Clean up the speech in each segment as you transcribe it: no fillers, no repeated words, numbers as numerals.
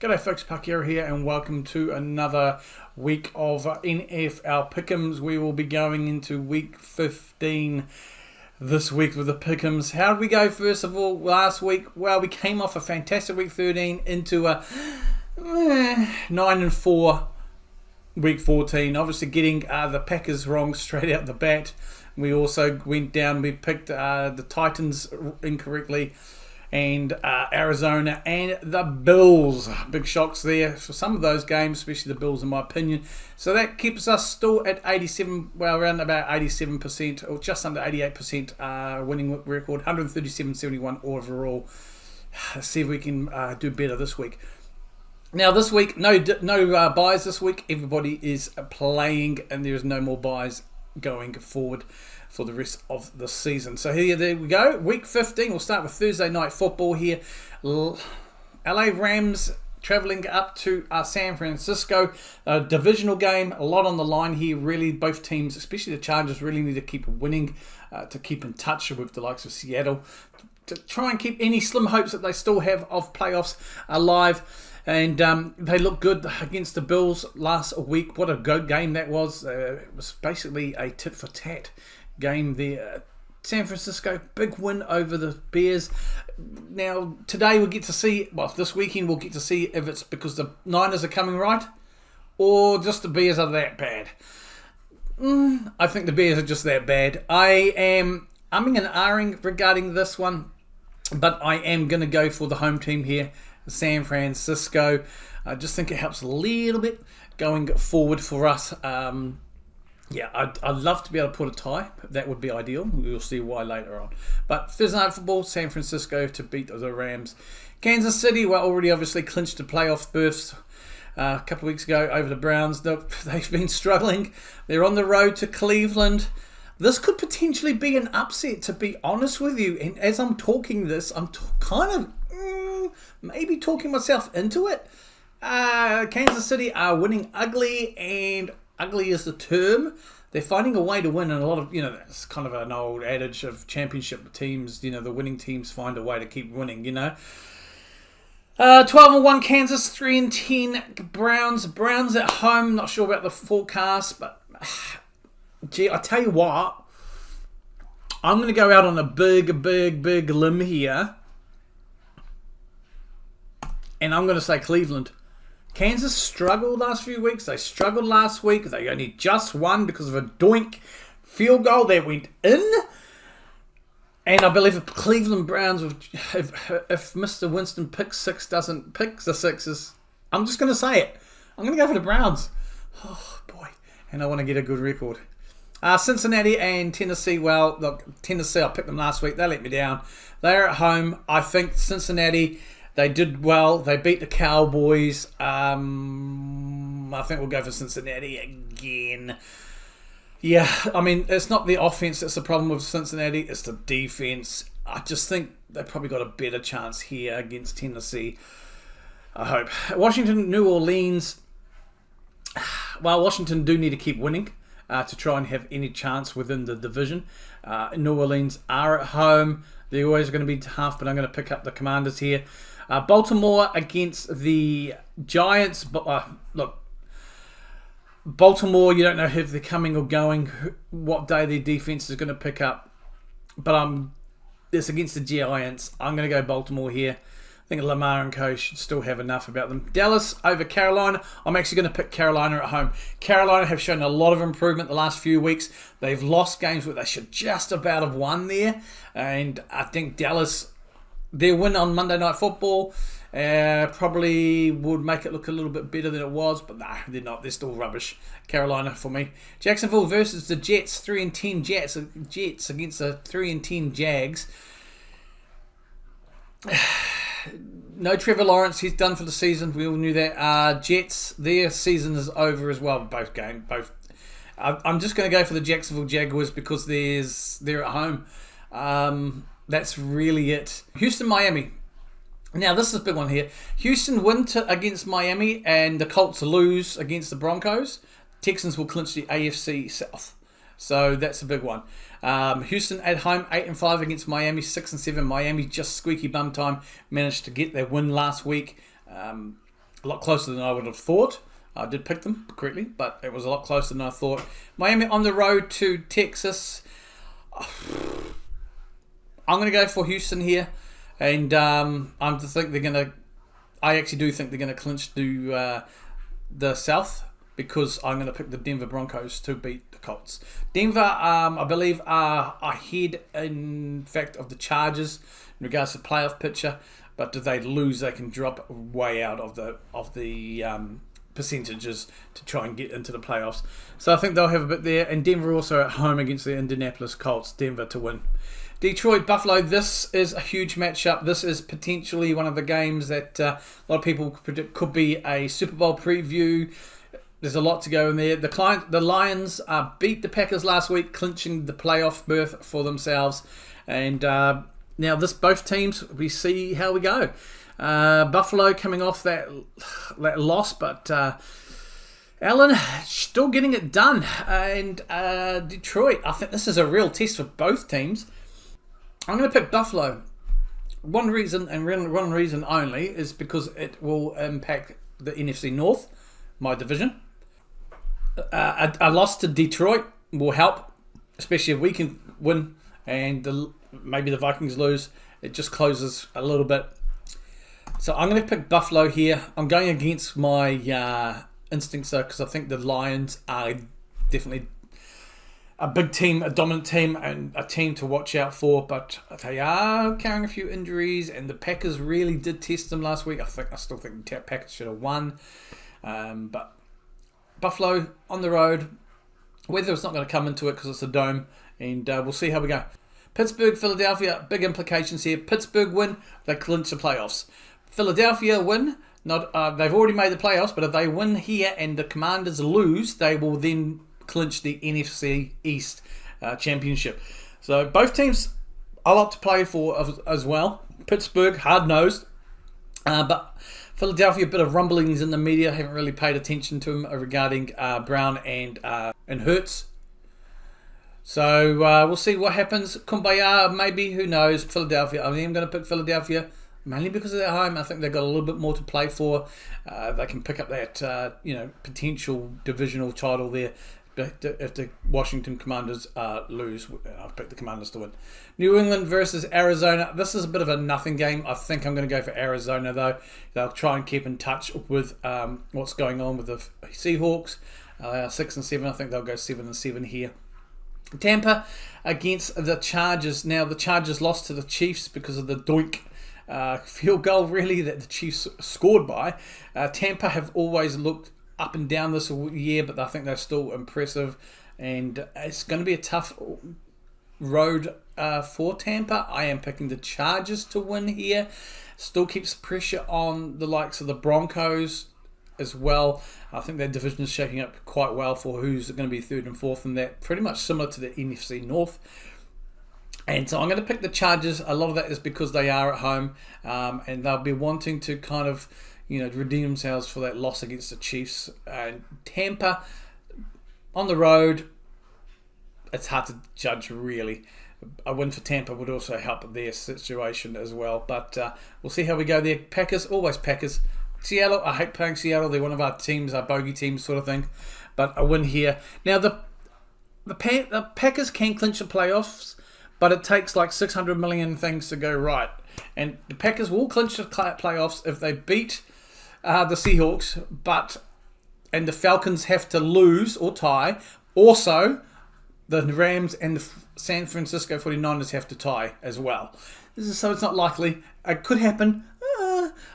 G'day folks, Pakiara here and welcome to another week of NFL Pick'ems. We will be going into week 15 this week with the Pick'ems. How did we go first of all last week? Well, we came off a fantastic week 13 into a 9-4 week 14. Obviously getting the Packers wrong straight out the bat. We also went down, we picked the Titans incorrectly, and Arizona and the Bills. Big shocks there for some of those games, especially the Bills in my opinion. So that keeps us still at 87, well around about 87% or just under 88% winning record, 137-71 overall. Let's see if we can do better this week. Now this week, no buys this week. Everybody is playing and there is no more buys going forward for the rest of the season. So there we go. Week 15. We'll start with Thursday night football here. LA Rams traveling up to San Francisco. A divisional game. A lot on the line here. Really, both teams, especially the Chargers, really need to keep winning to keep in touch with the likes of Seattle, to try and keep any slim hopes that they still have of playoffs alive. And they look good against the Bills last week. What a good game that was. It was basically a tit-for-tat game there. San Francisco, big win over the Bears. Now, today we'll get to see, well, this weekend we'll get to see if it's because the Niners are coming right or just the Bears are that bad. I think the Bears are just that bad. I am umming and ahhing regarding this one, but I am going to go for the home team here, San Francisco. I just think it helps a little bit going forward for us. I'd love to be able to put a tie. That would be ideal. We'll see why later on. But Thursday night football, San Francisco to beat the Rams. Kansas City, well, already obviously clinched the playoff berths a couple of weeks ago over the Browns. They've been struggling. They're on the road to Cleveland. This could potentially be an upset, to be honest with you. And as I'm talking this, I'm kind of maybe talking myself into it. Kansas City are winning ugly, and ugly is the term. They're finding a way to win, and a lot of, that's kind of an old adage of championship teams, the winning teams find a way to keep winning, 12-1 Kansas, 3-10 Browns. Browns at home, not sure about the forecast, but gee, I tell you what, I'm going to go out on a big limb here, and I'm going to say Cleveland. Kansas struggled last few weeks. They struggled last week. They only just won because of a doink field goal that went in. And I believe if Cleveland Browns, if Mr. Winston doesn't pick the sixes, I'm just going to say it. I'm going to go for the Browns. Oh, boy. And I want to get a good record. Cincinnati and Tennessee. Well, look, Tennessee, I picked them last week. They let me down. They're at home. I think Cincinnati, they did well. They beat the Cowboys. I think we'll go for Cincinnati again. Yeah, I mean, it's not the offense that's the problem with Cincinnati. It's the defense. I just think they've probably got a better chance here against Tennessee. I hope. Washington, New Orleans. Well, Washington do need to keep winning to try and have any chance within the division. New Orleans are at home. They're always going to be tough, but I'm going to pick up the Commanders here. Baltimore against the Giants. Look, Baltimore, you don't know if they're coming or going, what day their defense is going to pick up. But it's against the Giants. I'm going to go Baltimore here. I think Lamar and co should still have enough about them. Dallas over Carolina. I'm actually going to pick Carolina at home. Carolina have shown a lot of improvement the last few weeks. They've lost games where they should just about have won there. And I think Dallas, their win on Monday Night Football probably would make it look a little bit better than it was. But nah, they're not. They're still rubbish. Carolina for me. Jacksonville versus the Jets. 3-10 Jets against the 3-10 Jags. No Trevor Lawrence, he's done for the season. We all knew that. Jets, their season is over as well. Both. I'm just going to go for the Jacksonville Jaguars because they're at home. That's really it. Houston, Miami. Now this is a big one here. Houston win against Miami, and the Colts lose against the Broncos. Texans will clinch the AFC South. So that's a big one. Houston at home, 8-5 against Miami, 6-7. Miami just squeaky bum time, managed to get their win last week. A lot closer than I would have thought. I did pick them correctly, but it was a lot closer than I thought. Miami on the road to Texas. I'm going to go for Houston here, and I actually do think they're going to clinch the South, because I'm going to pick the Denver Broncos to beat the Colts. Denver, I believe, are ahead, in fact, of the Chargers in regards to playoff picture. But if they lose, they can drop way out of the percentages to try and get into the playoffs. So I think they'll have a bit there. And Denver also at home against the Indianapolis Colts. Denver to win. Detroit, Buffalo, this is a huge matchup. This is potentially one of the games that a lot of people predict could be a Super Bowl preview. There's a lot to go in there. The Lions beat the Packers last week, clinching the playoff berth for themselves. And now both teams, we see how we go. Buffalo coming off that loss, but Allen still getting it done. And Detroit, I think this is a real test for both teams. I'm going to pick Buffalo. One reason, and one reason only, is because it will impact the NFC North, my division. A loss to Detroit will help, especially if we can win and maybe the Vikings lose. It just closes a little bit. So I'm going to pick Buffalo here. I'm going against my instincts, though, because I think the Lions are definitely a big team, a dominant team, and a team to watch out for. But they are carrying a few injuries, and the Packers really did test them last week. I still think the Packers should have won. But Buffalo on the road. Weather's not going to come into it because it's a dome, and we'll see how we go. Pittsburgh, Philadelphia, big implications here. Pittsburgh win, they clinch the playoffs. Philadelphia win, they've already made the playoffs, but if they win here and the Commanders lose, they will then clinch the NFC East championship. So both teams a lot to play for as well. Pittsburgh, hard-nosed, but Philadelphia, a bit of rumblings in the media. Haven't really paid attention to them regarding Brown and Hurts. So we'll see what happens. Kumbaya, maybe, who knows. Philadelphia, I am going to pick Philadelphia, mainly because of their home. I think they've got a little bit more to play for. They can pick up that potential divisional title there. If the Washington Commanders lose, I've picked the Commanders to win. New England versus Arizona. This is a bit of a nothing game. I think I'm going to go for Arizona, though. They'll try and keep in touch with what's going on with the Seahawks. 6-7. I think they'll go 7-7 here. Tampa against the Chargers. Now, the Chargers lost to the Chiefs because of the doink field goal, really, that the Chiefs scored by. Tampa have always looked up and down this year, but I think they're still impressive, and it's going to be a tough road for Tampa. I am picking the Chargers to win here. Still keeps pressure on the likes of the Broncos as well. I think their division is shaping up quite well for who's going to be third and fourth, and that pretty much similar to the NFC North. And so I'm going to pick the Chargers. A lot of that is because they are at home, and they'll be wanting to kind of redeem themselves for that loss against the Chiefs. And Tampa on the road, it's hard to judge, really. A win for Tampa would also help their situation as well. But we'll see how we go there. Packers, always Packers. Seattle, I hate playing Seattle. They're one of our teams, our bogey teams sort of thing. But a win here. Now, the Packers can clinch the playoffs, but it takes like 600 million things to go right. And the Packers will clinch the playoffs if they beat the Seahawks, and the Falcons have to lose or tie. Also, the Rams and the San Francisco 49ers have to tie as well. So it's not likely. It could happen,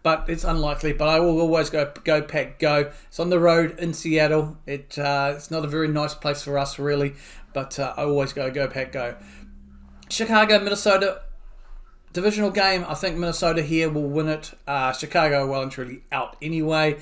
but it's unlikely. But I will always go Pack, go. It's on the road in Seattle. It's not a very nice place for us, really, but I always go Pack, go. Chicago, Minnesota. Divisional game, I think Minnesota here will win it. Chicago well and truly out anyway.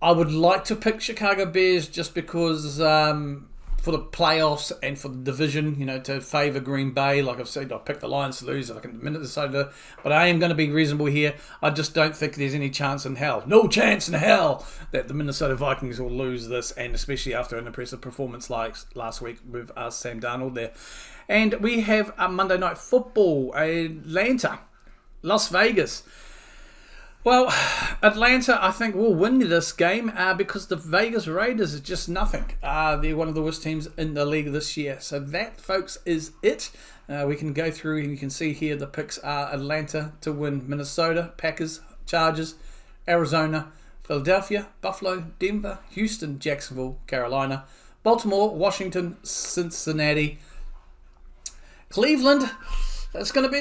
I would like to pick Chicago Bears just because for the playoffs and for the division, to favour Green Bay. Like I've said, I'll pick the Lions to lose if I can Minnesota. But I am going to be reasonable here. I just don't think there's any chance in hell. No chance in hell that the Minnesota Vikings will lose this, and especially after an impressive performance like last week with Sam Darnold there. And we have a Monday Night Football, Atlanta, Las Vegas. Well, Atlanta, I think, will win this game because the Vegas Raiders are just nothing. They're one of the worst teams in the league this year. So that, folks, is it. We can go through and you can see here the picks are Atlanta to win, Minnesota, Packers, Chargers, Arizona, Philadelphia, Buffalo, Denver, Houston, Jacksonville, Carolina, Baltimore, Washington, Cincinnati, Cleveland. That's going to be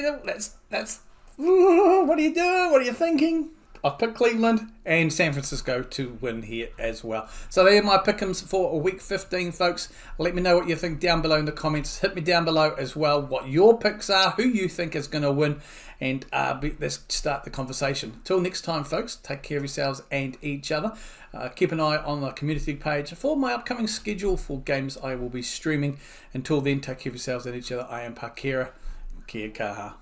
that's. What are you doing? What are you thinking? I've picked Cleveland and San Francisco to win here as well. So there are my pick'ems for week 15, folks. Let me know what you think down below in the comments. Hit me down below as well what your picks are, who you think is going to win, and let's start the conversation. Till next time, folks, take care of yourselves and each other. Keep an eye on the community page for my upcoming schedule for games I will be streaming. Until then, take care of yourselves and each other. I am Pakera. Kia kaha.